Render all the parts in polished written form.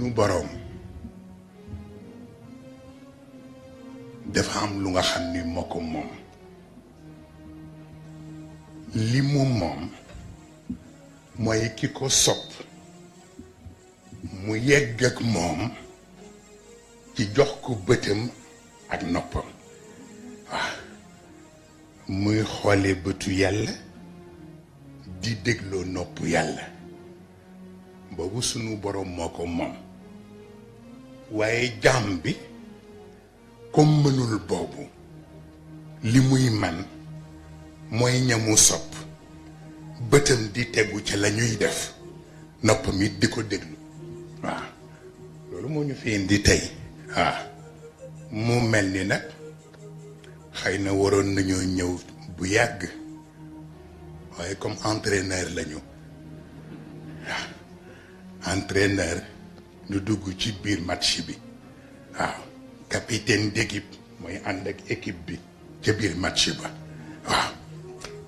nu boroom dafa am lu nga xam ni moo ko moom li mu moom mooy ki ko sopp mu yegg ak moom ci jox ko bëtam ak noppam waaw muy xoole bëtu yàlla di dégloo nopp yàlla boobu sunu boroom moo ko moom waaye jaam bi comme mënul boobu li muy man mooy ñamu sopp bëtam di tegu ca la ñuy def noppam it di ko déglu waaw loolu moo ñu fi indi tey waaw mu mel ni nag xëy na waroon nañoo ñëw bu yàgg waaye comme entraîneur lañu waaw entraîneur ñu dugg ci biir match bi waaw capitaine d'équipe mooy ànd ak équipe bi ca biir match ba waaw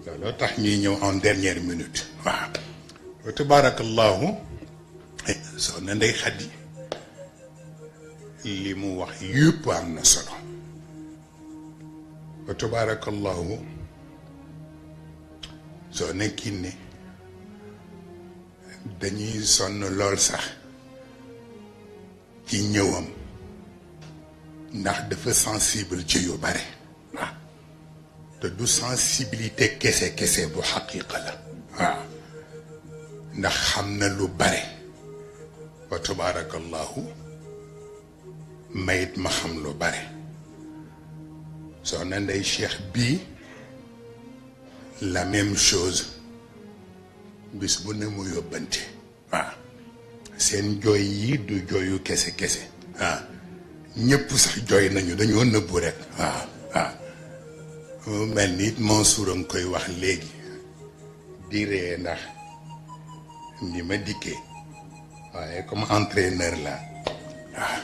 looloo tax ñuy ñëw en dernière minute waaw wa tabarakallahu soxna Ndey Xadi li mu wax yëpp am na solo wa tabarakallahu soxna Kiné dañuy sonn lool sax ci ñëwam ndax dafa sensible ci yu bare waaw te du sensibilité kese bu xaqiqa la waaw ndax xam na lu bare wa tabarakallahu mayit ma xam lu bare soxna Ndey Cheikh bii la même chose bis bu ne mu yóbbante waaw seen jooy yi du jooyu kese waaw ñëpp sax jooy nañu dañoo nëbbu rek waaw waaw mu mel ni Mansour a ngi koy wax léegi di ree ndax ni ma dikkee waaye comme entraîneur la waaw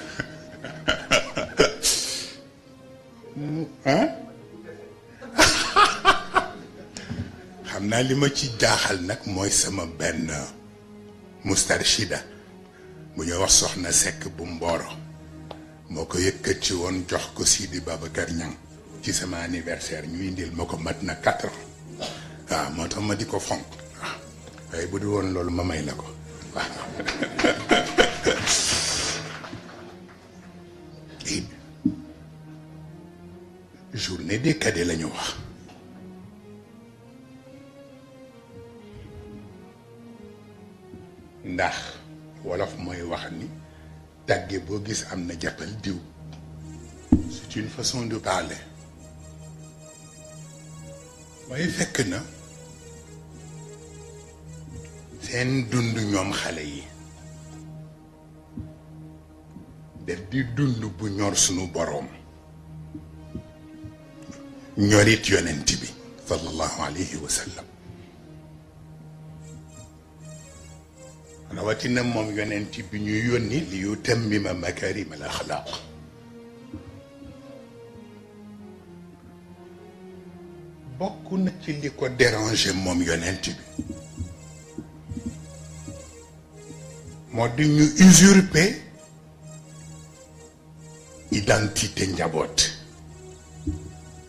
xam naa li ma ci jaaxal nag mooy sama benn mustarshida bu ñuy wax soxna Sekk bu Mboro moo ko yëkkati woon jox ko Sidi Babacar Niang ci sama anniversaire ñu indil ma ko mat na 4 ans waaw moo tax ma di ko fonk waaw waaye bu dul woon loolu ma may la ko waaw journée des cadets la ñu wax ndax wolof mooy wax ni tàgge boo gis am na jàppal diw c'est une façon de parler waaye fekk na seen dund ñoom xale yi def di dund bu ñor sunu boroom ñorit yonent bi sallallahu alayhi wa sallam rawatina moom yonent bi ñu yónni li yu tammima makarim al axlaaq bokk na ci li ko déranger moom yonent bi moo di ñu usurper identité njaboot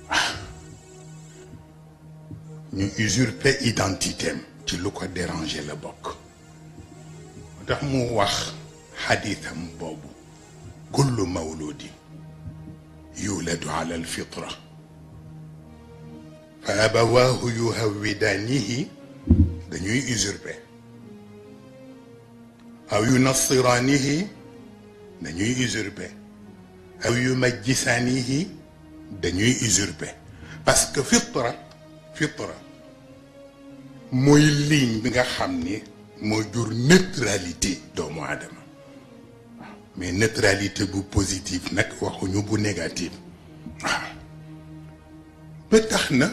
waaw ñu usurper identité am ci lu ko déranger la bokk tax mu wax xadiitam boobu kullu mawludi yuladu ala alfitra fa abawaahu yuhawwidaanihi dañuy usurper aw yunassiraanihi dañuy usurper aw yumajjisaanihi dañuy usurper parce que fitra mooy ligne bi nga xam ni moo jur neutralité doomu aadama waaw mais neutralité bu positive nag waxuñu bu négative waaw ba tax na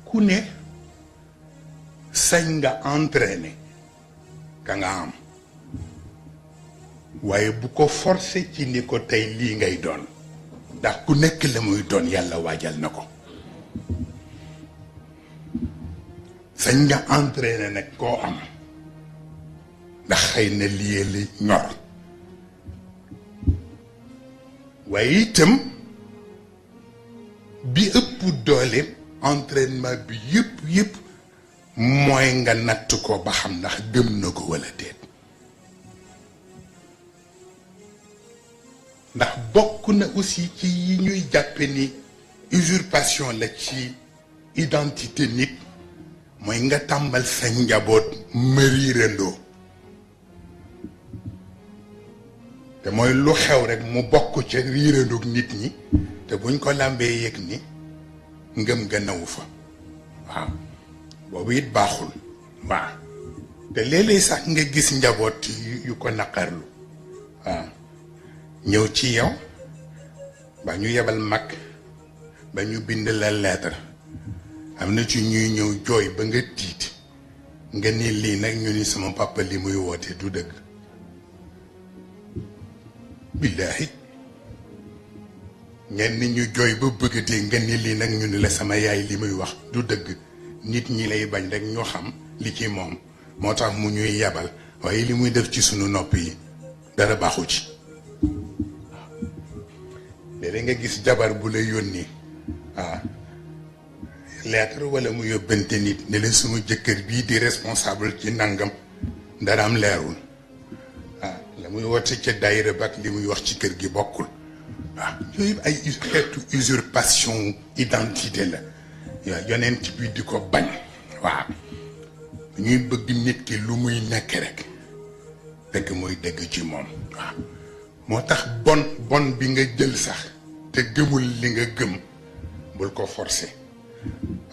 ku ne sañ nga entraîner ka nga am waaye bu ko forcer ci ni ko tey lii ngay doon ndax ku nekk la muy doon yàlla waajal na ko sañ nga entraîner nag koo am ndax ndax xëy na lii la ñor waaye itam bi ëpp doole entraînement bi yëpp mooy nga natt ko ba xam ndax gëm na ko walla déet ndax bokk na aussi ci yi ñuy jàppe ni usurpation la ci identité nit mooy nga tàmbal sa njaboot mariirandoo te mooy lu xew rekk mu bokk ca riirandoog nit ñi te buñ ko làmbee yëg ni ngëm nga nawu fa waaw boobu it baaxul waaw te léeg-léeg sax nga gis njaboot yu ko naqarlu waaw ñëw ci yow ba ñu yebal mag ba ñu bind la lettre am na ci ñuy ñëw jooy ba nga tiit nga ni lii nag ñu ni sama papa li muy woote du dëgg billaahi ñenn ñu jooy ba bëggatee nga ni lii nag ñu ni la sama yaay li muy wax du dëgg nit ñi lay bañ rek ñu xam li ci moom moo tax mu ñuy yebal waaye li muy def ci sunu nopp yi dara baaxu ci léeg-léeg nga gis jabar bu la yónni waaw lettre walla mu yóbbante nit ne leen suma jëkkër bii di responsable ci nangam dara am leerul waaw la muy woote ca daayira ba ak li muy wax ci kër gi bokkul waaw yooyu ay xeetu usurpation identité la yonent bi di ko bañ waaw ñuy bëgg nit ki lu muy nekk rek fekk mooy dëgg ci moom waaw moo tax bon bi nga jël sax te gëmul li nga gëm bul ko forcer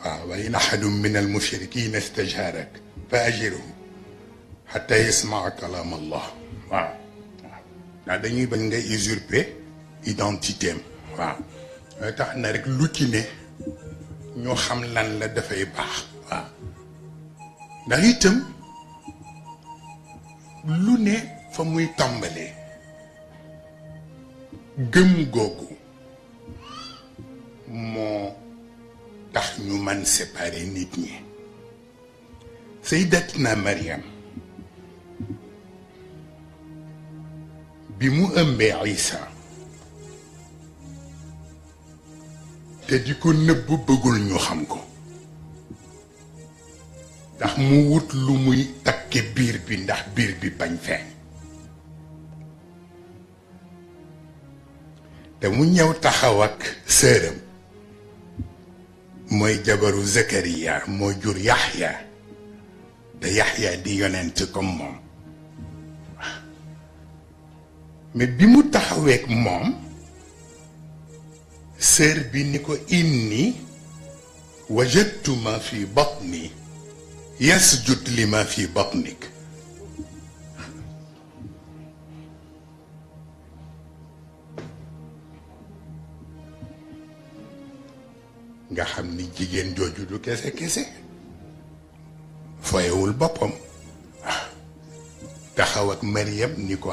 waaw wa in ahadun min al mushrikina istajarak fa ajirhu hatta yasmaa kalam allah waaw ndax dañuy bañ nga usurper identité am waaw mooy tax na rek lu ci ne ñoo xam lan la dafay baax waaw ndax itam lu ne fa muy tàmbalee gëm googu moo tax ñu man séparer nit ñi Sayyidatina Mariam bi mu ëmbee Isa te di ko nëbb bëggul ñu xam ko ndax mu wut lu muy takke biir bi ndax biir bi bañ feeñ te mu ñëw taxaw ak sëram mooy jabaru Zakariya moo jur Yaxya te Yaxya di yonent comme moom mais bi mu taxaweek moom sër bi ni ko inni wajadtu ma fi batni yasjud li ma fi batnik nga xam ni jigéen jooju du kese foyewul boppam taxaw ak Mariam ni ko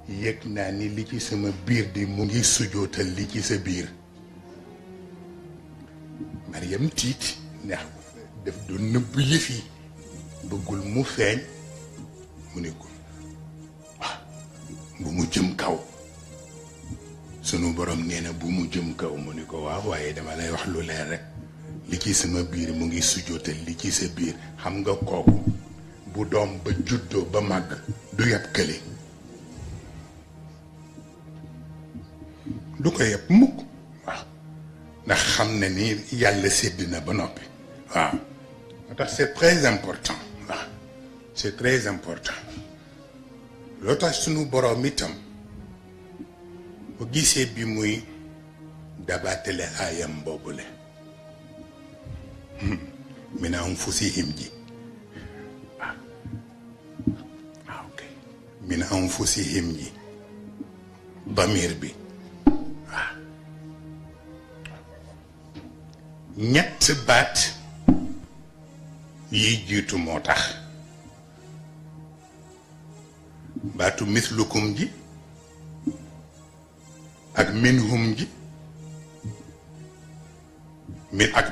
yëg naa ni li ci sama biir di mu ngi sujootal li ci sa biir Mariam tiit ndax daf doon nëbb yëf yi bëggul mu feeñ mu ne ko bu mu jëm kaw sunu borom nee na bu mu jëm kaw mu ni ko waaw waaye dama lay wax lu leer rek li ci sama biir mu ngi sujootal li ci sa biir xam nga kooku bu doom ba juddoo ba màgg du yab kële du ko yab mukk waaw ndax xam na ni yàlla sédd na ba noppi waaw moo tax c'est très important waaw c'est très important loo tax sunu borom itam bu gisee bi muy dabaatale aayam boobule min anfusihim ji ok min anfusihim ji damir bi waaw ñett baat yiy jiitu moo tax baatu mislukum ji ak minhum ji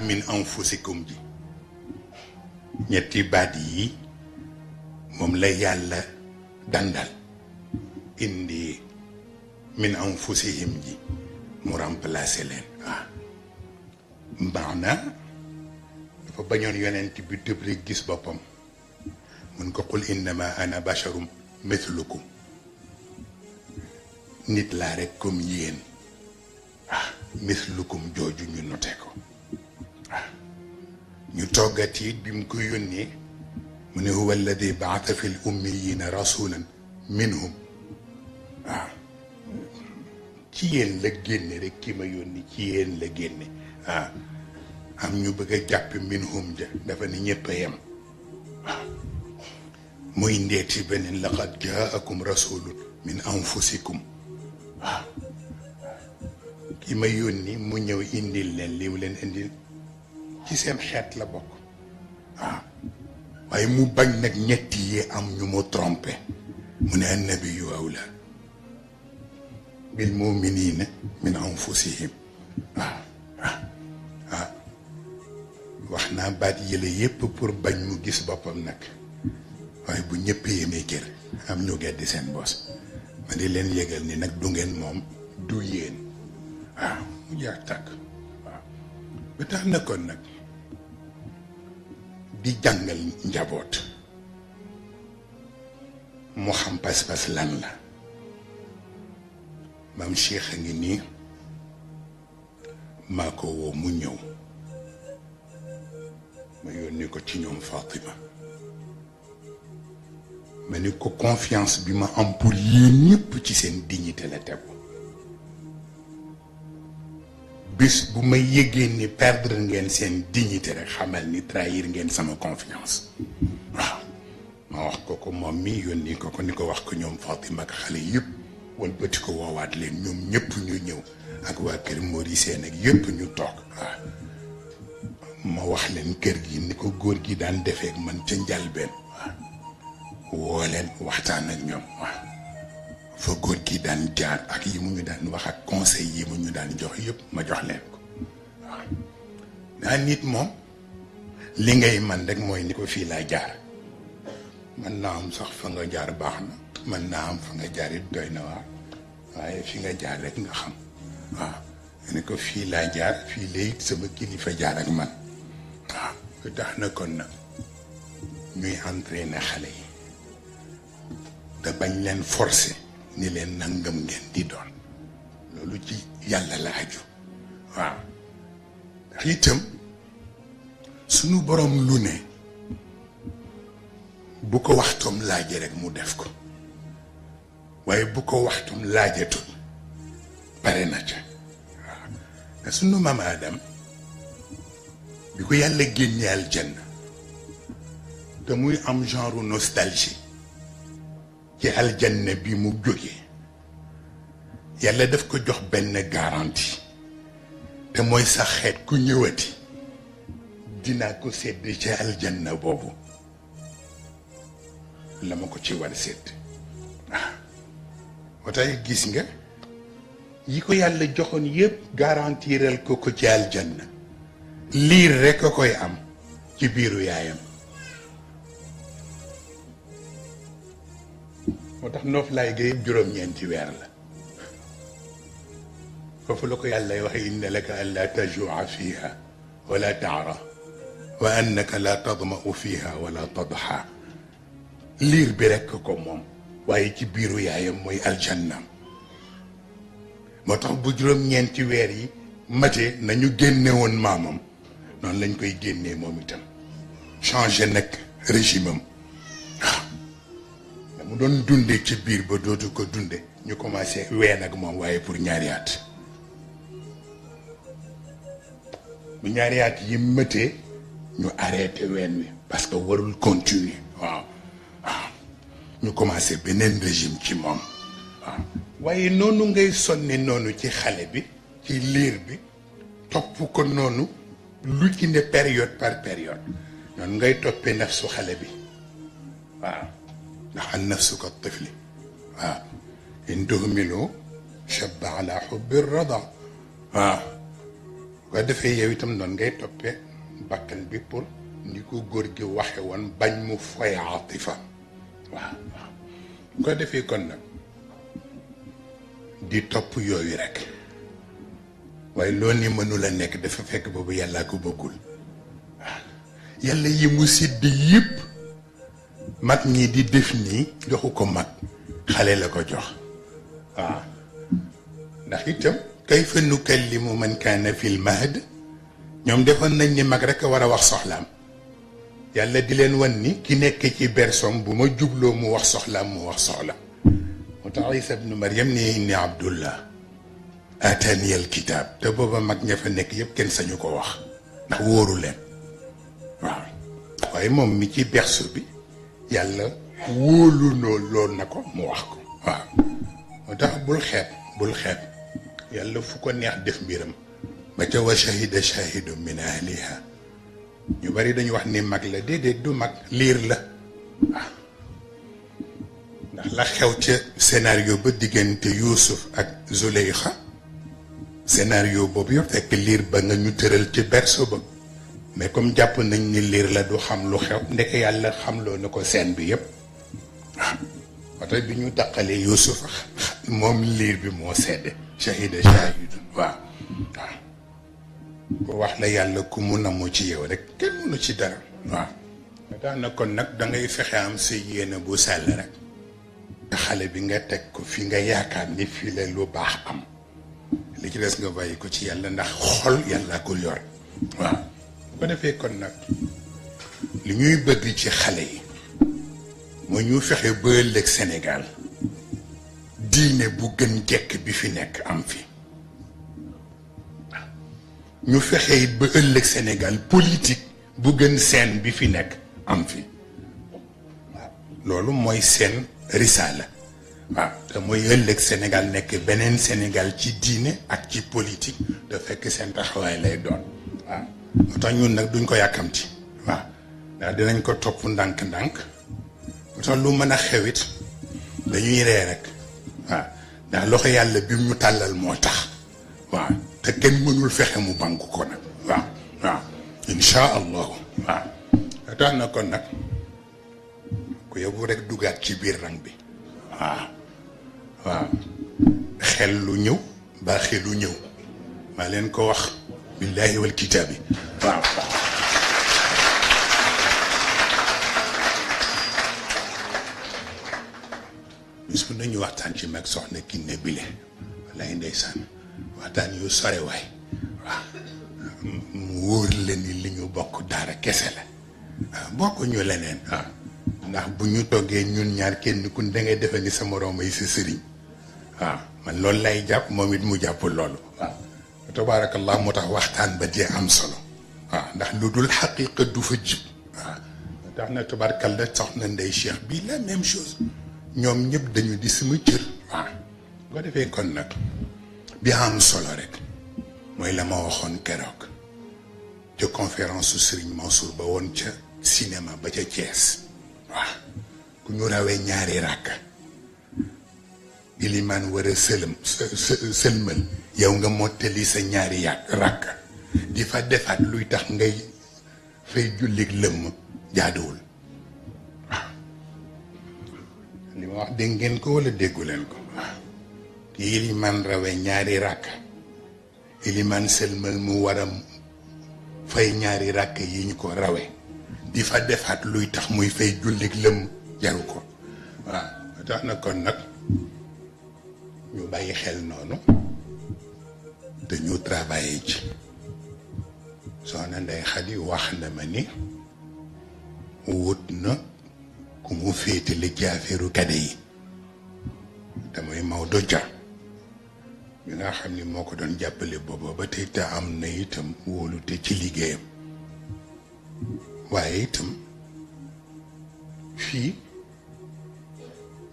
min anfusikum ji ñetti baat yi moom la yàlla dandal indi min anfusihim ji mu remplacer leen waaw maana dafa bañoon yonent bi tëb rek gis boppam mun ko qul innama ana basharum mithlukum nit laa rek comme yéen mithlukum jooju ñu noté ko ñu toggati it bi mu ko yónnee mu ne huwa alladi baata fi l ummiyina rasulan minhum waaw ci yéen la génne rek ki ma yónni ci yéen la génne waaw am ñu bëgg a jàpp minhum ja dafa ne ñëpp a yem waaw muy ndeeti beneen laqad jaakum rasulun min anfusikum waaw ki ma yónni mu ñëw indil leen li mu leen indil ci seen xeet la bokk waaw waaye mu bañ nag ñetti yi am ñu mu trompé mu ne annabiyu awla bil muminina min anfusihim waaw waaw wax naa baat yële yépp pour bañ mu gis boppam nag waaye bu ñëpp yemee kër am ñu geddi seen bos ma di leen yëgal ni nag du ngeen moom du yéen waaw mu jaar tàkk waaw ba tax na kon nag di jàngal njaboot mu xam pas-pas lan la maam Cheikh a ngi nii maa ko woo mu ñëw ma yónni ko ci ñoom Fatima ma ni ko confiance bi ma am pour yéen ñëpp ci seen dignité la tegu bis bu ma yëgee ni perdre ngeen seen dignité rek xamal ni trahir ngeen sama confiance waaw ma wax ko moom mi yónni ko ni ko wax ko ñoom Fatima ak xale yëpp walbati ko woowaat leen ñoom ñëpp ñu ñëw ak waa kër Maurice ak yëpp ñu toog waaw ma wax leen kër gi ni ko góor gi daan defee ak man ca njalbeen waaw woo leen waxtaan ak ñoom waaw fa góor gi daan jaar ak yi mu ñu daan wax ak conseil yi mu ñu daan jox yëpp ma jox leen ko waaw naa nit moom li ngay man rek mooy ni ko fii laa jaar man naa am sax fa nga jaar baax na man naa am fa nga jaar it doy na waar waaye fi nga jaar rek nga xam waaw ni ko fii laa jaar fii léegi sama kilifa jaar ak man waaw lu tax na kon nag ñuy entraîner xale yi te bañ leen forcer ni leen nangam ngeen di doon loolu ci yàlla la aju waaw ndax itam sunu borom lu ne bu ko waxtoom laaje rek mu def ko waaye bu ko waxtoom laajatul pare na ca waaw te sunu maam Adam bi ko yàlla génnee aljanna te muy am genre nostalgie ci aljanna bi mu jógee yàlla daf ko jox benn garantie te mooy sa xeet ku ñëwati dinaa ko sedd ci aljanna boobu la ma ko ci war sedd waaw moo tax gis nga yi ko yàlla joxoon yépp garantiral ko ko ci aljanna liir rekk a koy am ci biiru yaayam moo tax noof laay ga yëpp juróom-ñeenti weer la foofu la ko yàlla waxe inna laka an laa tajua fiha wala taara wa annaka laa tadmau fiha wala tadxa liir bi rekk ko moom waaye ci biiru yaayam mooy aljannam moo tax bu juróom-ñeenti weer yi mate nañu génne woon maamam noonu lañ koy génnee moom itam changé nag régime am waaw mu doon dunde ci biir ba dootu ko dunde ñu commencé ween ak moom waaye pour ñaari at bu ñaari at yi mëtee ñu arrêté ween wi parce que warul continuer waaw waaw ñu commencé beneen régime ci moom waaw waaye noonu ngay sonne noonu ci xale bi ci liir bi topp ko noonu lu ci ne période par période noonu ngay toppee nafsu xale bi waaw ndax an nafsu ka tifli waaw in tuhmilu shabba ala hubbi rada waaw waa defee yow itam noonu ngay toppee bakkan bi pour ni ko góor gi waxe woon bañ mu foy atifa waaw bu ko defee kon nag di topp yooyu rek waaye loolu ni mënula nekk dafa fekk boobu yàllaa ko bëggul waaw yàlla yi mu sidd yëpp mag ñi di def nii joxu ko mag xale la ko jox waaw ndax itam kayfa nukallimu man kaana fil mahd ñoom defoon nañ ni mag rek a war a wax soxlaam yàlla di leen wan ni ki nekk ci bersom bu ma jubloo mu wax soxlaam mu wax soxla moo tax Isa ibnu Maryam ni inni abdullah atani al kitab te booba mag ña fa nekk yëpp kenn sañu ko wax ndax wóoru leen waaw waaye moom mi ci berso bi yàlla wóolu noo lool na ko mu wax ko waaw moo tax bul xeeb yàlla fu ko neex def mbiram ba ca wa shahida shahidun min ahliha ñu bari dañu wax ni mag la déedéet du mag liir la waaw ndax la xew ca scénario ba diggante Yuusuf ak Zuleyxa scénario boobu yëpp fekk liir ba nga ñu tëral ci berceau ba mais comme jàpp nañ ni liir la du xam lu xew ndeke yàlla xamloo na ko scène bi yëpp waaw wata bi ñu daqalee Yuusuf moom liir bi moo sedde shahida shahidun waaw waaw bu wax la yàlla ku mu namu ci yow rek kenn mënu ci dara waaw tax na kon nag dangay fexe am sa yéene bu sell rek te xale bi nga teg ko fi nga yaakaar ni fii la lu baax am li ci des nga bàyyi ko ci yàlla ndax xol yàlla ko yor waaw bu ko defee kon nag li ñuy bëgg ci xale yi moo ñu fexe ba ëllëg Sénégal diine bu gën jekk bi fi nekk am fi ñu fexe it ba ëllëg Sénégal politique bu gën seen bi fi nekk am fi waaw loolu mooy seen risaala waaw te mooy ëllëg Sénégal nekk beneen Sénégal ci diine ak ci politique da fekk seen taxawaay lay doon waaw moo tax ñun nag duñ ko yàkkamti waaw ndax dinañ ko topp ndànk-ndànk moo tax lu mën a xewit dañuy ree rek waaw ndax loxo yàlla bi mu tàllal moo tax waaw te kenn mënul fexe mu banku ko nag waaw waaw insha allahu waaw tax na kon nag ku yóbbu rek dugaat ci biir rang bi waaw waaw xel lu ñëw ba xelu ñëw maa leen ko wax billahi wal kitaabi waaw bis bu nañu waxtaan ci mag soxna Kiné Bile wallaay ndeysaan waxtaan yu sore waay waaw mu wóor la ni li ñu bokk daara kese la waaw bokk ñu leneen waaw ndax bu ñu toggee ñun ñaar kenn ku da ngay defe ni sa moroom ay sa sëriñ waaw man loolu lay jàpp moom it mu jàpp loolu waaw tabaarakallah moo tax waxtaan ba dee am solo waaw ndax lu dul xaqiqa du fa jib waaw tax na tabaarakallah soxna Ndey Cheikh bii la même chose ñoom ñëpp dañu di sama cër waaw boo defee kon nag bi am solo rek mooy la ma waxoon keroog ca conférence su Serigne Mansour ba woon ca cinéma ba ca Thiès waaw ku ñu rawee ñaari ràkk ilimaan war a sëlmal yow nga mottali sa ñaari ràkk di fa defaat luy tax ngay fay jullit lëmm jaaduwul waaw li ma wax dégg ngeen ko wala déggu leen ko waaw ki ilimaan rawee ñaari ràkk ilimaan sëlmal mu war a fay ñaari ràkk yi ñu ko rawee di fa defaat luy tax muy fay jullit lëmm jaru ko waaw tax na kon nag ñu bàyyi xel noonu te ñu travaillé ci soxna Ndey Xadi wax na ma ni wut na ku mu féetale ci affaire kade yi te mooy Maodo Dia mi nga xam ni moo ko doon jàppale booba ba tey te am na itam wóolute ci liggéeyam waaye itam fii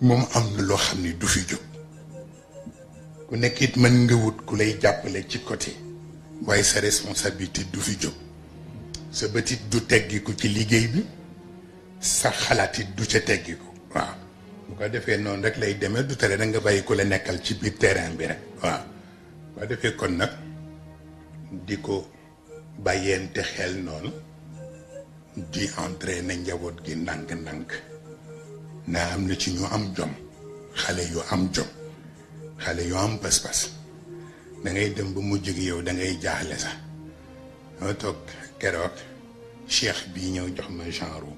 moom am na loo xam ni du fi jóg ku nekk it mën nga wut ku lay jàppale ci côté waaye sa responsabilité du fi jóg sa bëtit du teggiku ci liggéey bi sa xalaat it du ca teggiku waaw bu ko defee noonu rek lay demee du tere da nga bàyyi ku la nekkal ci biir terrain bi rek waaw bu ko defee kon nag di ko bàyyeente xel noonu di entraîner njaboot gi ndànk-ndànk naa am na ci ñu am jom, xale yu am jom, xale yu am pas-pas. da ngay dem ba mujj gi yow da ngay jaaxle sax. ma toog keroog cheikh bii ñëw jox ma genre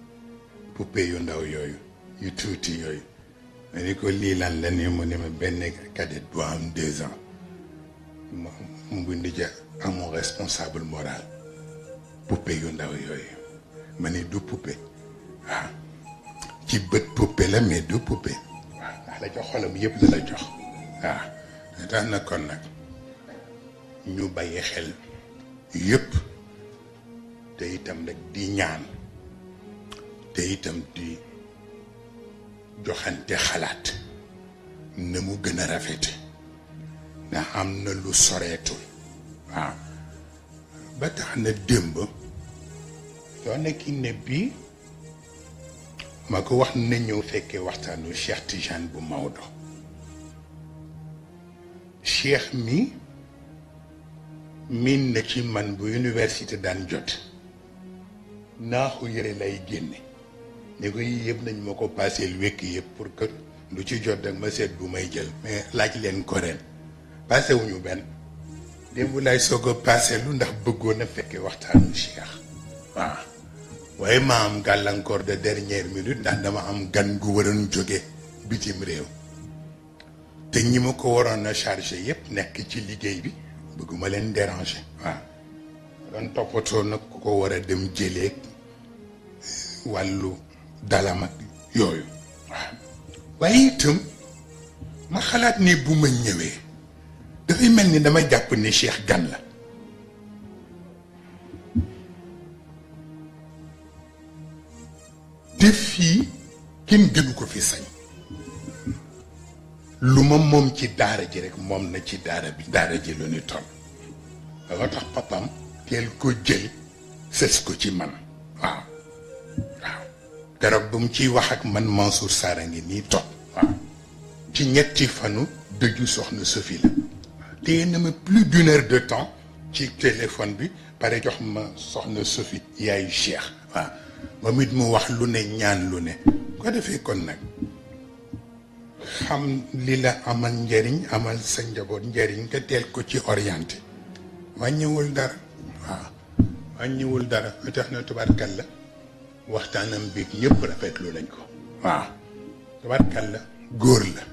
poupée yu ndaw yooyu yu tuuti yooyu. ma ni ko lii lan la ni mu ne ma benn cadet bu am 2 ans mu bind ja amoo responsable moral poupée yu ndaw yooyu. ma ni du poupée waaw ci bët poupée la mais du poupée waaw ndax la jox xolam yëpp la la jox waaw tax na kon nag ñu bàyyi xel yëpp te itam nag di ñaan te itam di joxante xalaat na mu gën a rafete ndax am na lu soreetul waaw ba tax na démb yoo nekki ne bii ma ko wax na ñëw fekkee waxtaanu Cheikh Tijane bu Maodo. Cheikh mi miin na ci man bu université daan jot naaxu yëre lay génne ne ko yii yëpp nañ ma ko passé wekk yëpp pour que lu ci jot rek ma seet bu may jël mais laaj leen ko ren passé wuñu benn démb lay soog a passé lu ndax bëggoon a fekkee waxtaanu Cheikh waaw waaye ma am gàllankoor de dernière minute ndax dama am gan gu waroon jóge bitim réew te ñi ma ko waroon a chargé yëpp nekk ci liggéey bi bëgguma leen déranger waaw doon toppatoo nag ku ko war a dem jëlee wàllu dalam ak yooyu waaw waaye itam ma xalaat ni bu ma ñëwee dafay mel ni dama jàpp ni Cheikh gan la te fii kenn gënu ko fi sañ lu ma moom ci daara ji rek moom na ci daara bi daara ji lu ni toll loo tax papam teel ko jël sës ko ci man waaw waaw keroog ba mu ciy wax ak man Mansour Sarr a ngi nii toog waaw ci ñetti fanu dëju soxna Sophie la téye na ma plus d'1 heure de temps ci téléphone bi pare jox ma soxna Sophie yaayu Cheikh waaw moom it mu wax lu ne ñaan lu ne ko defee kon nag xam li la amal njëriñ amal sa njaboot njëriñ nga teel ko ci orienté wàññiwul dara waaw wàññiwul dara ba tax na tubaarkalla waxtaanam bi ñëpp rafetlu lañ ko waaw tubaarkalla góor la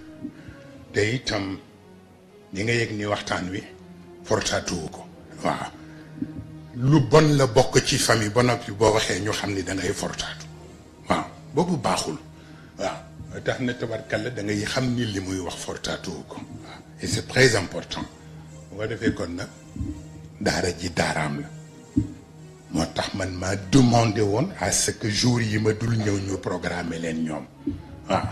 te itam ñi nga yëg ni waxtaan wi fortaatuwu ko waaw lu bon la bokk ci famille ba noppi boo waxee ñu xam ni da ngay fortaatu waaw boobu baaxul waaw tax na tabarkalla da ngay xam ni li muy wax fortaatuwu ko waaw et c'est très important boo defee kon nag daara ji daaraam la moo tax man maa demandé woon à ce que jour yi ma dul ñëw ñu programmer leen ñoom waaw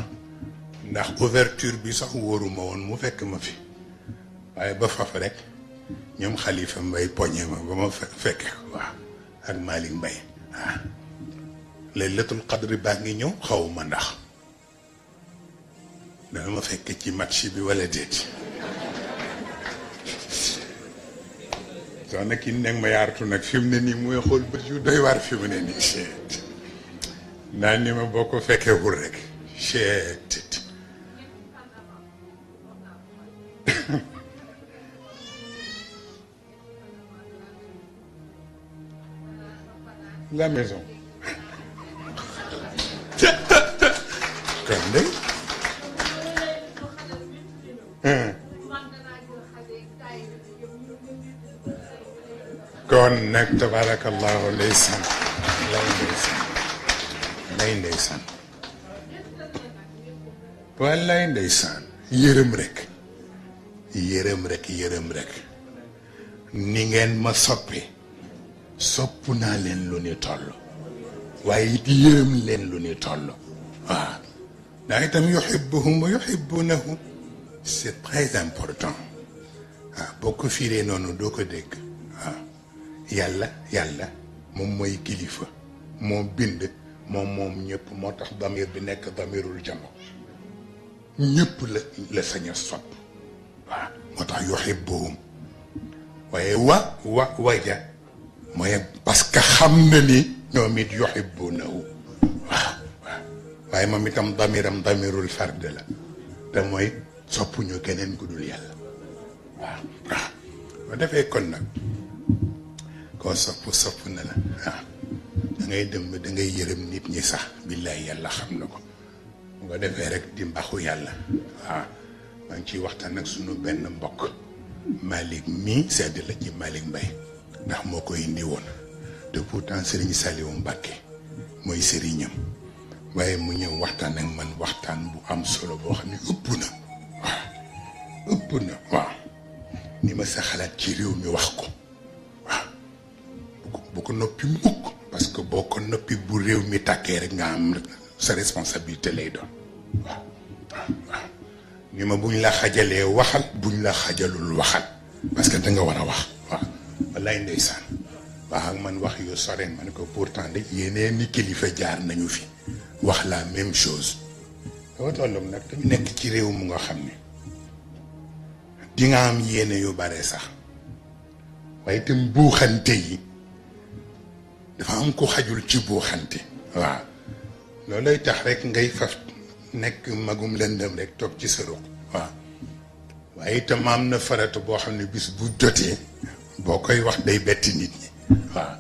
ndax ouverture bi sax wóoruma woon mu fekk ma fi waaye ba faf rek ñoom Khalifa Mbaye poñe ma ba ma fekke ko waaw ak Malick Mbaye waaw laylatul qadri baa ngi ñëw xaw ma ndax dana ma fekk ci match bi wala déet soo nag ki nekk ma yaartu nag fi mu ne nii mooy xool bët yu doy waar fi mu ne nii cheet naa ni ma boo ko fekkewul rek cheet la maison kon de kon nag tabarakallahu ndeysaan lay ndeysaan wallaay ndeysaan yërëm rek ni ngeen ma soppe sopp naa leen lu ni toll waaye it yërëm leen lu ni toll waaw ndax itam yuhibbuhum wa yuhibbunahu c'est très important waaw boo ko fiiree noonu doo ko dégg waaw yàlla moom mooy kilifa moo bind moom ñëpp moo tax damir bi nekk damirul jamo ñëpp la sañ a sopp waaw moo tax yuhibbuhum waaye waja mooy parce que xam na ni ñoom it yuhibbunahu waaw waaye moom itam damiram damirul fard la te mooy soppuñu keneen ku dul yàlla waaw waaw ba defee kon nag koo sopp na la waaw da ngay dem da ngay yërëm nit ñi sax billaay yàlla xam na ko bu ko defee rek di mbaxu yàlla waaw maa ngi ciy waxtaan ak sunu benn mbokk Malick mii sedd la ci Malick Mbaye ndax moo ko indi woon te pourtant Serigne Saliou Mbacké mooy sëriñam waaye mu ñëw waxtaan ak man waxtaan bu am solo boo xam ne ëpp na waaw ëpp na waaw ni ma sa xalaat ci réew mi wax ko waaw bu ko noppi mukk parce que boo ko noppi bu réew mi tàkkee rek nga am sa responsabilité lay doon waaw waaw waaw ni ma buñ la xajalee waxal buñ la xajalul waxal parce que da nga war a wax waaw wallaay ndeysaan wax ak man wax yu sore man ko pourtant de yeneen ni kilifa jaar nañu fi wax la même chose dafa tollum nag dañu nekk ci réew mu nga xam ne di nga am yéene yu bare sax waaye itam buuxante yi dafa am ko xajul ci buuxante waaw loolay tax rek ngay faf nekk magum lëndëm rek toog ci sa ruq waaw waaye itam am na farata boo xam ne bis bu jotee boo koy wax day betti nit ñi waaw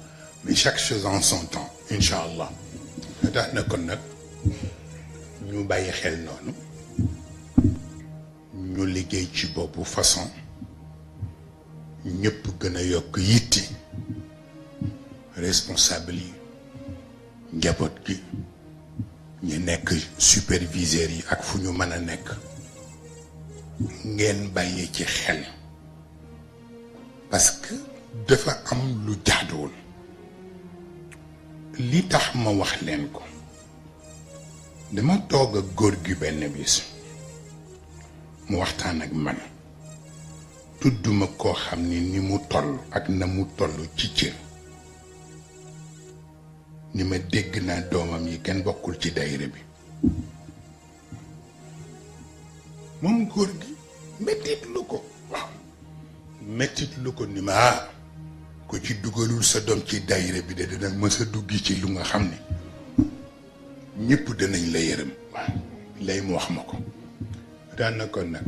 mais chaque chose en son temps incha allah tax na kon nag ñu bàyyi xel noonu ñu liggéey ci boobu façon ñëpp gën a yokk yitte responsable yi njaboot gi ñu nekk superviseurs yi ak fu ñu mën a nekk ngeen bàyyi ci xel parce que dafa am lu jaaduwul li tax ma wax leen ko dama toog ak góor gi benn bis mu waxtaan ak man tudduma koo xam ni mu toll ak na mu toll ci cër ni ma dégg naa doomam yi kenn bokkul ci daayira bi moom góor gi mettit lu ko waaw mettit lu ko ni ma ko ci dugalul sa doom ci daayira bi de dana mës a duggi ci lu nga xam ne ñëpp danañ la yërëm waaw lay mu wax ma ko daan na ko nag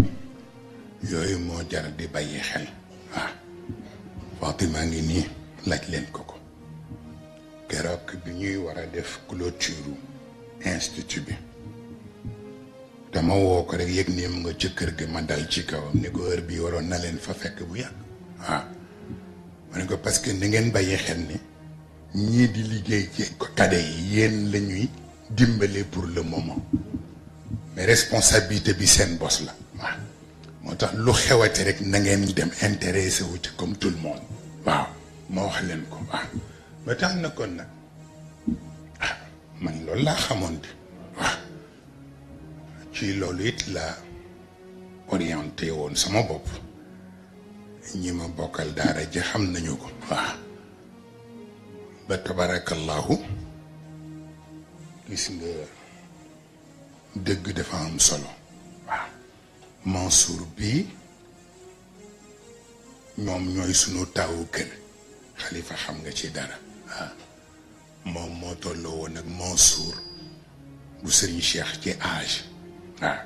yooyu moo jar di bàyyi xel waaw Fatima ngi nii laaj leen ko ko keroog bi ñuy war a def clôture institut bi dama woo ko rek yëg ni mu nga ca kër gi ma dal ci kawam ni ko heure bii waroon na leen fa fekk bu yàgg waaw ma ne ko parce que ni ngeen bàyyi xel ni ñii di liggéey ci kade yi yéen la ñuy dimbale pour le moment mais responsabilité bi seen bos la waaw moo tax lu xewate rek na ngeen dem intéressé wu ci comme tout le monde waaw ma wax leen ko waaw ba tax na kon nag ah man loolu laa xamoon di waaw ci loolu it la orienté woon sama bopp ñi ma bokkal daara ji xam nañu ko waaw ba tabarakallahu gis nga dëgg dafa am solo waaw Mansour bi ñoom ñooy sunu taawu kër xalifa xam nga ci dara waaw moom moo tolloo woon ak Mansour bu Serigne Cheikh ci âge waaw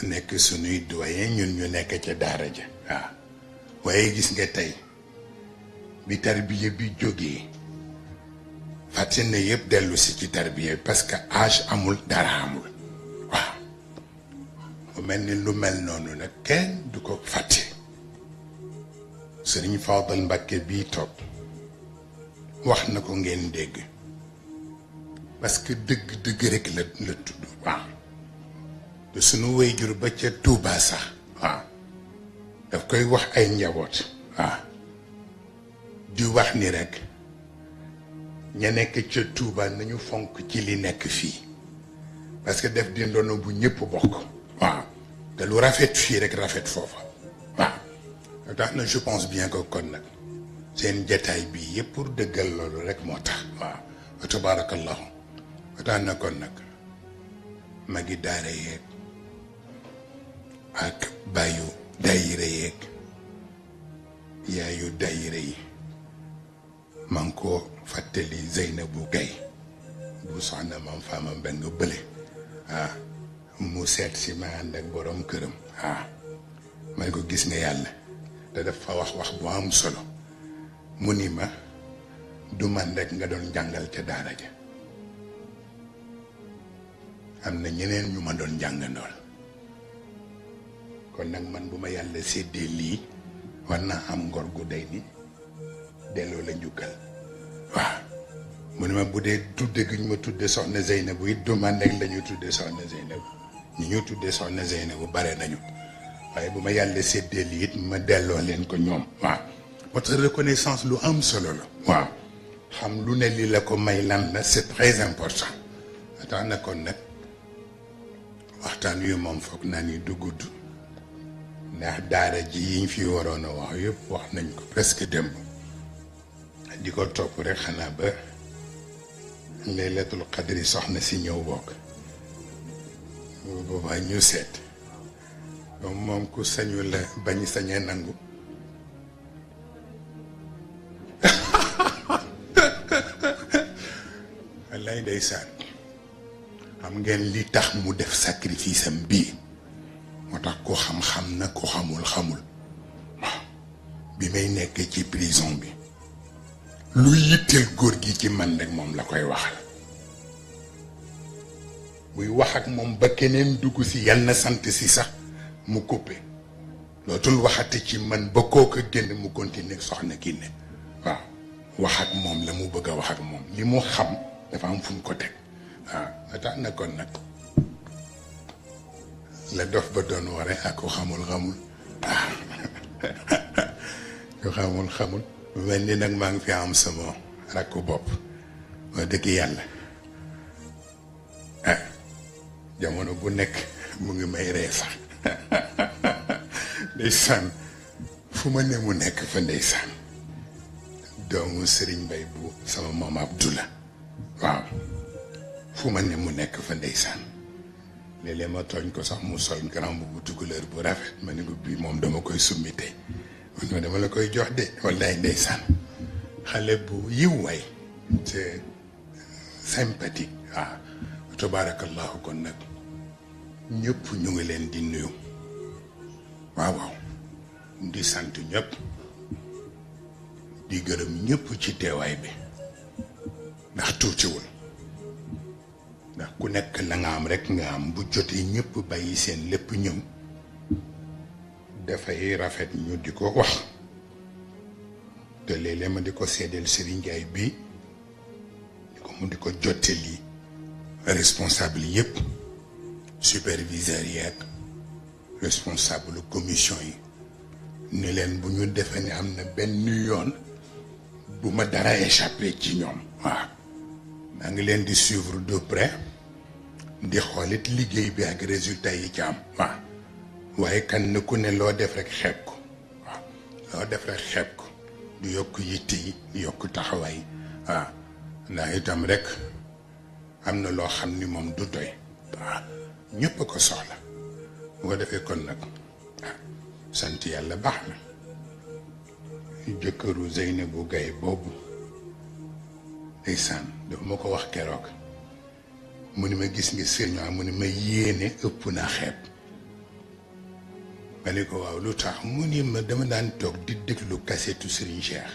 nekk sunuy doyen ñun ñu nekk ca daara ja waaw waaye gis nga tey bi tarbiya bi jógee fàtte na yëpp dellu si ci tarbiya parce que âge amul dara amul waaw mu mel ni lu mel noonu nag kenn du ko fàtte Sëriñ Fadal Mbacké bii toog wax na ko ngeen dégg parce que dëgg rek la tudd waaw te sunu wayjur ba ca Touba sax waaw daf koy wax ay njaboot waaw di wax ni rek ña nekk ca Touba nañu fonk ci li nekk fii parce que def di ndono bu ñëpp bokk waaw te lu rafet fii rek rafet foofa waaw tax na je pense bien que kon nag seen jataay bi yëpp pour dëggal loolu rek moo tax waaw wa tabarakallahu tax na kon nag magi daara yeeg ak bàyyu daayira yeeg yaayu daayira yi man ko fàttali Zeynabou Gaye bu soxna mam Fama Mbeng bële mu seet si ma ànd ak borom këram man ko gis nga yàlla te dafa wax bu am solo mu ni ma du man rek nga doon jàngal ca daara ja am na ñeneen ñu ma doon jàngandool kon nag man bu ma yàlla séddee lii war naa am ngor gu day ni delloo la njukkal waaw mu ne ma bu dee tudde gi ñu ma tudde soxna Zeynabu it du man rek la ñu tudde soxna Zeynabu ñi ñu tudde soxna Zeynabu bare nañu waaye bu ma yàlla séddee lii it ma delloo leen ko ñoom waaw moo tax reconnaissance lu am solo la waaw xam lu ne li la ko may lan la c'est très important tax na kon nag waxtaan wi moom foog naa ni du gudd ndax daara ji yiñ fi waroon a wax yëpp wax nañ ko presque démb di ko topp rek xanaa ba laylatul qadri soxna si ñëw bokk boobaa ñu seet moom ku sañu la bañ sañee nangu wallaay ndeysaan xam ngeen li tax mu def sacrifice am bii moo tax ko xam-xam na ko xamul waaw bi may nekk ci prison bi lu yitteel góor gi ci man rek moom la koy waxal buy wax ak moom ba keneen dugg si yal na sant si sax mu coupé lootul waxate ci man ba kooka génn mu continuer soxna kii ne waaw wax ak moom la mu bëgg a wax ak moom li mu xam dafa am fu mu ko teg waaw nga tax na kon nag la dof ba doon ware ak ko xamul ko xamul mel ni nag maa ngi fi am sama rakku bopp wax dëgg yàlla jamono bu nekk mu ngi may ree sax ndeysaan fu ma ne mu nekk fa ndeysaan doomu Serigne Mbaye bu sama maam Abdoula waaw fu ma ne mu nekk fa ndeysaan léeg-léeg ma tooñ ko sax mu sol grand bu tukulóor bu rafet ma ne ko bii moom dama koy summi tey man dama la koy jox de wallaay ndeysaan xale bu yiw waay c'est sympathique waaw tabaarakallahu kon nag ñëpp ñu ngi leen di nuyu waaw di sant ñëpp di gërëm ñëpp ci teewaay bi ndax tuutiwul ndax ku nekk la nga am rek nga am bu jotee ñëpp bàyyi seen lépp ñëw dafay rafet ñu di ko wax te léeg-léeg ma di ko seedeel Serigne Ndiaye bi mu di ko jottali responsable yëpp superviseur yi ak responsable commission yi ni leen bu ñu defee ne am na benn yoon bu ma dara échappé ci ñoom waaw maa ngi leen di suivre de près di xoolit liggéey bi ak résultat yi ci am waaw waaye kan na ku ne loo def rek xeeb ko waaw loo def rek xeeb ko du yokk yitte yi du yokk taxawaay waaw ndax itam rek am na loo xam ni moom du doy waaw ñëpp a ko soxla bu ko defee kon nag sant yàlla baax na jëkkëru Zeynabu Gaye boobu ndeysaan dafa ma ko wax keroog mu ni ma gis nga sëriñ mu ni ma yéene ëpp naa xeeb ma ni ko waaw lu tax mu ni ma dama daan toog di déglu kasetu Serigne Cheikh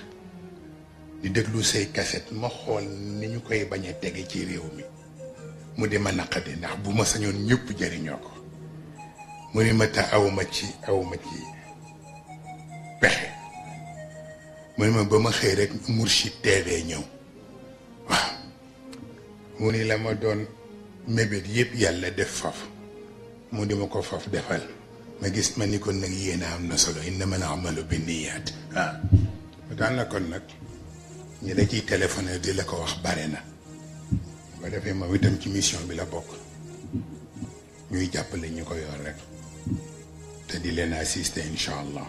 di déglu say kaset ma xool ni ñu koy bañ a tege ci réew mi mu di ma naqadi ndax bu ma sañoon ñëpp jëriñoo ko mu ni ma ta awma ci pexe mu ni ma ba ma xëy rek Mourchid TV ñëw waaw mu ni la ma doon mébét yëpp yàlla def faf mu di ma ko faf defal ma gis ma ni kon nag yéen a am na solo innamal a'maalu binniyaat waaw daan na kon nag ñi la ciy téléphoné di la ko wax bare na ba defee moom itam ci mission bi la bokk ñuy jàppale ñu ko yor rek te di leen assister incha allah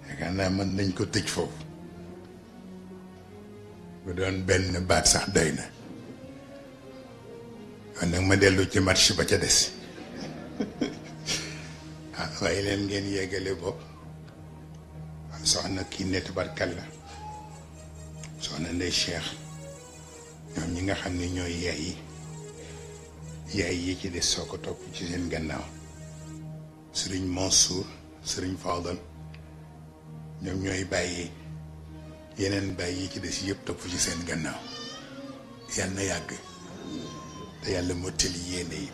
yaakaar naa mën nañ ko tëj foofu bu doon benn baat sax doy na kon nag ma dellu ci marché ba ca des waaye leen ngeen yeggale bopp soxna kii ne tabarkalla soxna Ndey Cheikh ñoom ñi nga xam ne ñooy yaay yi ci des soo ko topp ci seen gannaaw sëriñ Mansour sëriñ Fadal ñoom ñooy bàyyi yeneen bàyyi yi ci des yëpp topp ci seen gannaaw yàlla na yàgg te yàlla mottali yéene yi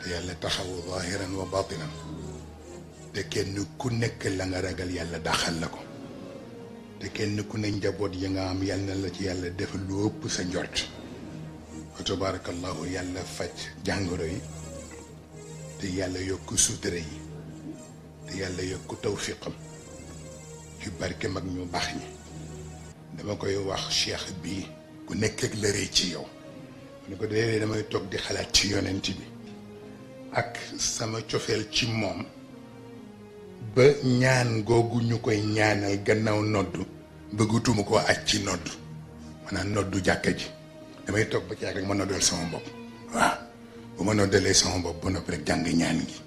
te yàlla taxawu zahiran wa batinan te kenn ku nekk la nga ragal yàlla daxal la ko te kenn ku ne njaboot yi nga am yàlla na la ci yàlla defal lu ëpp sa njort wa tabarakallahu yàlla faj jàngoro yi te yàlla yokk sutura yi te yàlla yokk tawfiqam ci barke mag ñu baax ñi dama koy wax cheikh bii ku nekk ak la rëy ci yow ni ko déedéet damay toog di xalaat ci yonent bi ak sama cofeel ci moom ba ñaan googu ñu koy ñaanal gannaaw noddu bëggatuma koo aj ci noddu maanaam noddu jàkka ji damay toog ba ci ak rek ma noddal sama bopp waaw bu ma noddalee sama bopp ba noppi rek jàng ñaan gi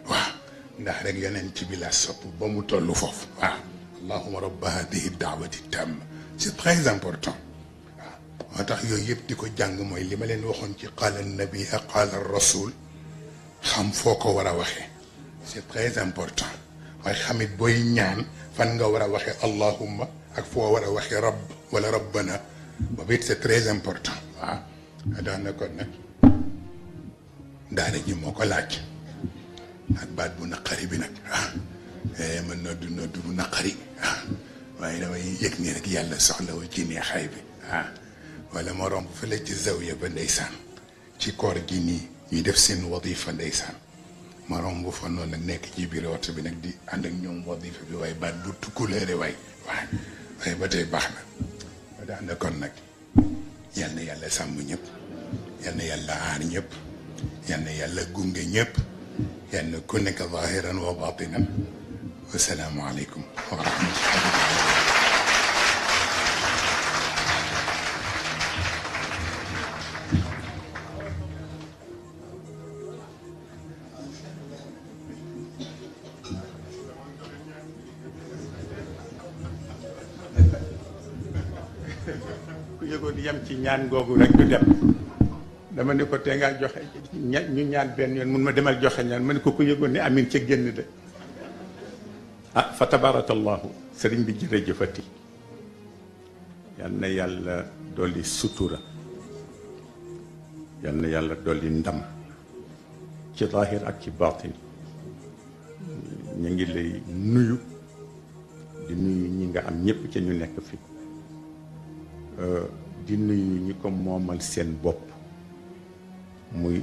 waaw ndax rek yonent bi la sopp ba mu tollu foofu waaw allahumma rabba hadihi daawati tamma c'est très important waaw moo tax yooyu yëpp di ko jàng mooy li ma leen waxoon ci qaala nabi ak qaala rasul xam foo ko war a waxee c'est très important waaye xamit booy ñaan fan nga war a waxee allahumma ak foo war a waxee rabb wala rabbana boobu it c'est très important waaw daa na kon nag daara ji moo ko laaj ak baat bu naqari bi nag man noddu bu naqari waaye damay yëg ni rek yàlla soxlawu ci neexaay bi wala ma romb fële ci zawiya ba ndeysaan ci koor gi nii ñuy def seen wadifa ndeysaan ma romb fa noonu nag nekk ci biir waxtu bi nag di ànd ak ñoom wadifa bi waaye baat bu tukkuleere waaye ba tey baax na ba daan na kon nag yal na yàlla sàmm ñëpp yal na yàlla aar ñëpp yal na yàlla gunge ñëpp yal na ku nekk zahiran wa batinan wasalaamu aleykum wa rahmatullah ku yëgoon yem ci ñaan googu rek du dem dama ne ko te ngaa joxe ñu ñaan benn yoon mun ma demal joxe ñaan ma ne ko ku yëgoon ne amin ca génn de fa tabarakallahu sëriñ bi jërëjëfati yal na yàlla dolli sutura yal na yàlla dolli ndam ci zahir ak ci baatin ñu ngi lay nuyu di nuyu ñi nga am ñëpp ca ñu nekk fi di nuyu ñi ko moomal seen bopp muy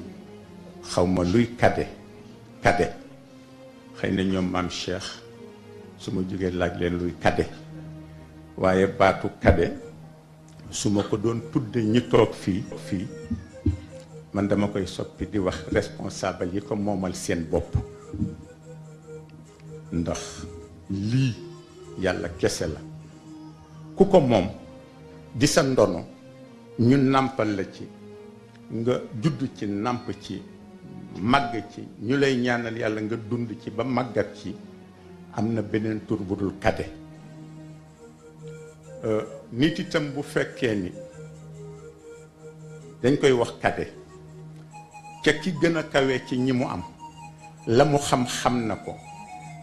xawma luy kade xëy na ñoom maam Cheikh su ma jógee laaj leen luy kade waaye baatu kade su ma ko doon tudde ñi toog fii man dama koy soppi di wax responsable yi ko moomal seen bopp ndax lii yàlla kese la ku ko moom di sa ndono ñu nàmpal la ci nga judd ci nàmp ci màgg ci ñu lay ñaanal yàlla nga dund ci ba màggat ci am na beneen tur bu dul kade nit itam bu fekkee ni dañ koy wax kade ca ki gën a kawe ci ñi mu am la mu xam na ko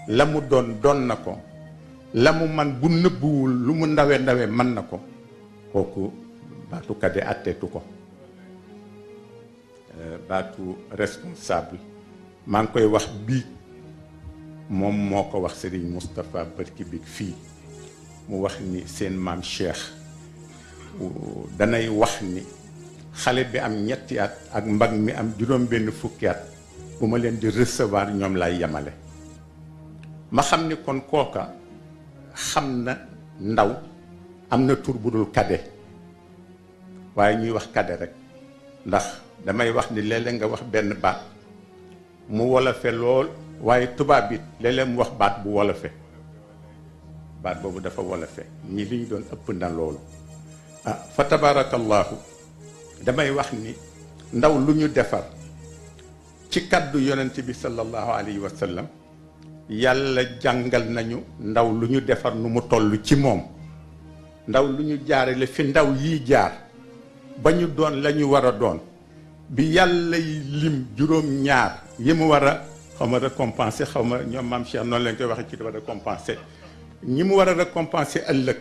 la mu doon na ko la mu man bu nëbbuwul lu mu ndawe mën na ko kooku baatu kade atteetu ko baatu responsable maa ngi koy wax bii moom moo ko wax Serigne Moustapha barki bi fii mu wax ni seen maam Cheikh danay wax ni xale bi am ñetti at ak mbag mi am juróom benn fukki at bu ma leen di recevoir ñoom lay yemale ma xam ni kon kooka xam na ndaw am na tur bu dul kade waaye ñuy wax kade rek ndax damay wax ni léeg-léeg nga wax benn baat mu wolofe lool waaye tubaab it léeg-léeg mu wax baat bu wolofe baat boobu dafa wolofe ñi li ñu doon ëpp na loolu fa tabarakallahu damay wax ni ndaw lu ñu defar ci kaddu yonent bi sallallahu alayhi wa sallam yàlla jàngal nañu ndaw lu ñu defar nu mu toll ci moom ndaw lu ñu jaarale fi ndaw yii jaar ba ñu doon la ñu war a doon bi yàlla yi lim juróom-ñaar yi mu war a xaw ma récompenser xaw ma ñoom maam Cheikh noonu lañ koy waxee ci dafa récompenser ñi mu war a récompenser ëllëg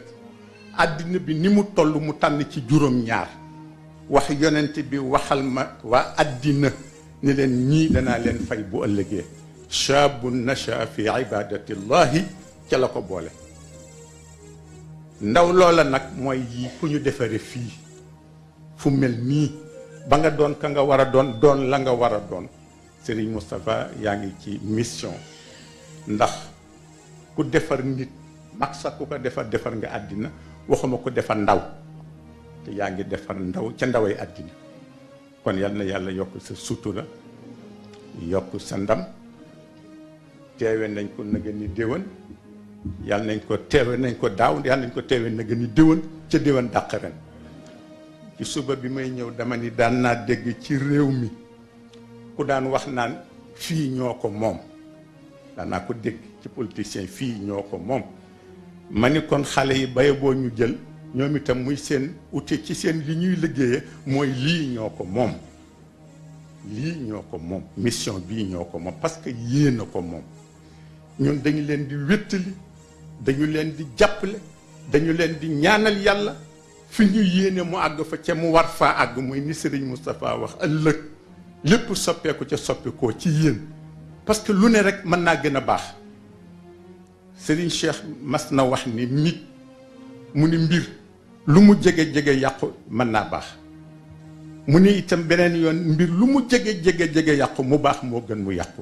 àddina bi ni mu toll mu tànn ci juróom-ñaar wax yonent bi waxal ma waa àddina ni leen ñii danaa leen fay bu ëllëgee shaabun nasha fi ibadatillahi ca la ko boole ndaw loola nag mooy yi ku ñu defare fii fu mel nii ba nga doon ka nga war a doon doon la nga war a doon Serigne Moustapha yaa ngi ci mission ndax ku defar nit mag sax ku ko defar nga àddina waxuma ko defar ndaw te yaa ngi defar ndaw ca ndaway àddina kon yal na yàlla yokk sa sutura yokk sa ndam teewe nañ ko nëga ni déwén yàlla nañ ko teewe nañ ko daaw yàlla nañ ko teewe nëga ni déwén ca déwén dàq ren ci suba bi may ñëw dama ni daan naa dégg ci réew mi ku daan wax naan fii ñoo ko moom daan naa ko dégg ci politicien fii ñoo ko moom ma ni kon xale yi baye boo ñu jël ñoom itam muy seen ute ci seen li ñuy liggéeye mooy lii ñoo ko moom lii ñoo ko moom mission bii ñoo ko moom parce que yéen a ko moom ñun dañu leen di wéttali dañu leen di jàppale dañu leen di ñaanal yàlla fi ñu yéene mu àgg fa ca mu war faa àgg muy ni Serigne Moustapha wax ëllëg lépp soppeeku ca soppikoo ci yéen parce que lu ne rek mën naa gën a baax Serigne Cheikh mas na wax ni nit mu ni mbir lu mu jege-jege yàqu mën naa baax mu ni itam beneen yoon mbir lu mu jege-jege yàqu mu baax moo gën mu yàqu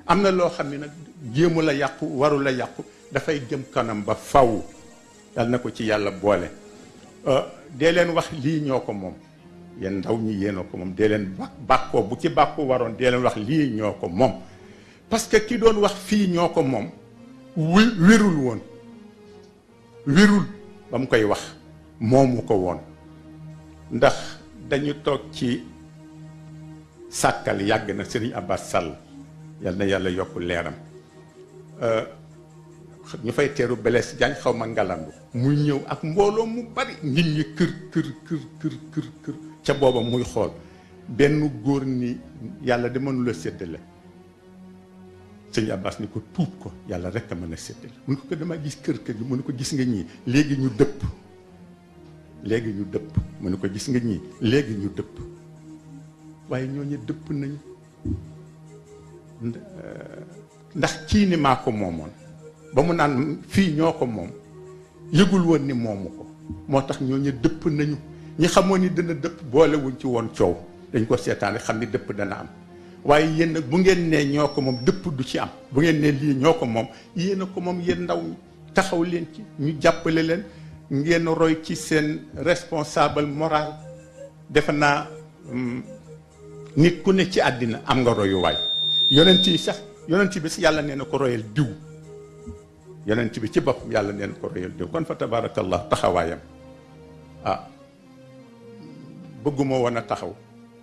am na loo xam ne nag jéemu la yàqu waru la yàqu dafay jëm kanam ba faw yal na ko ci yàlla boole dee leen wax lii ñoo ko moom yéen ndaw ñi yéenoo ko moom dee leen bàkkoo bu ci bàkku waroon dee leen wax lii ñoo ko moom parce que ki doon wax fii ñoo ko moom wérul woon wérul ba mu koy wax moomu ko woon ndax dañu toog ci sàkkal yàgg na Serigne Abbas Sall yal na yàlla yokk leeram ñu fay teeru Blaise Diagne xaw ma ngalandu muy ñëw ak mbooloo mu bari nit ñi kër ca booba muy xool benn góor ni yàlla de mënula séddale sëñ Abbas ni ko tuub ko yàlla rek a mën a séddale mun ko dama gis kër gi mu ne ko gis nga ñii léegi ñu dëpp mu ne ko gis nga ñii léegi ñu dëpp waaye ñooñu dëpp nañu ndax kii ni maa ko moomoon ba mu naan fii ñoo ko moom yëgul woon ni moomu ko moo tax ñooñu dëpp nañu ñi xamoon ni dana dëpp boolewuñ ci woon coow dañ ko seetaane xam ni dëpp dana am waaye yéen nag bu ngeen nee ñoo ko moom dëpp du ci am bu ngeen nee lii ñoo ko moom yéen a ko moom yéen ndaw ñi taxaw leen ci ñu jàppale leen ngeen roy ci seen responsable moral defe naa nit ku ne ci àddina am nga royuwaay yonent yi sax yonent bi si yàlla nee na ko royal diw yonent bi ci boppam yàlla nee na ko royal diw kon fa tabarakallah taxawaayam bëgguma woon a taxaw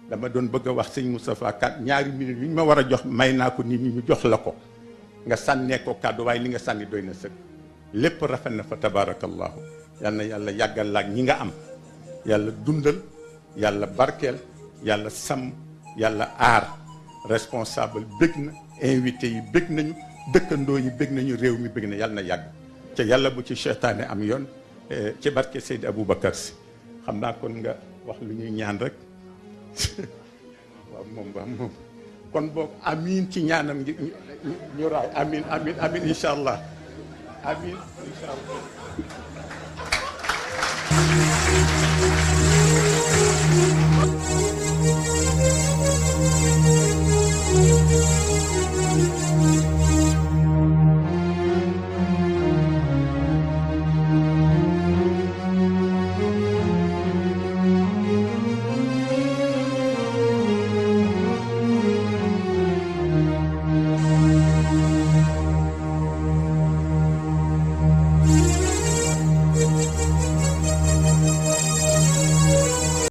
dama doon bëgg a wax sëñ Moustapha kat ñaari minutes yu ñu ma war a jox may naa ko nit ñi ñu jox la ko nga sànnee ko kàddu waaye li nga sànni doy na sëkk lépp rafet na fa tabarakallahu yal na yàlla yàggal laak ñi nga am yàlla dundal yàlla barkeel yàlla sàmm yàlla aar responsable bëgg na invité yi bëgg nañu dëkkandoo yi bëgg nañu réew mi bëgg na yàlla na yàgg te yàlla bu ci seytaane am yoon ci barke Seydi Aboubacar Si xam naa kon nga wax lu ñuy ñaan rek waaw moom kon boog amiin ci ñaanam ñu raay amiin incha allah amiin incha allah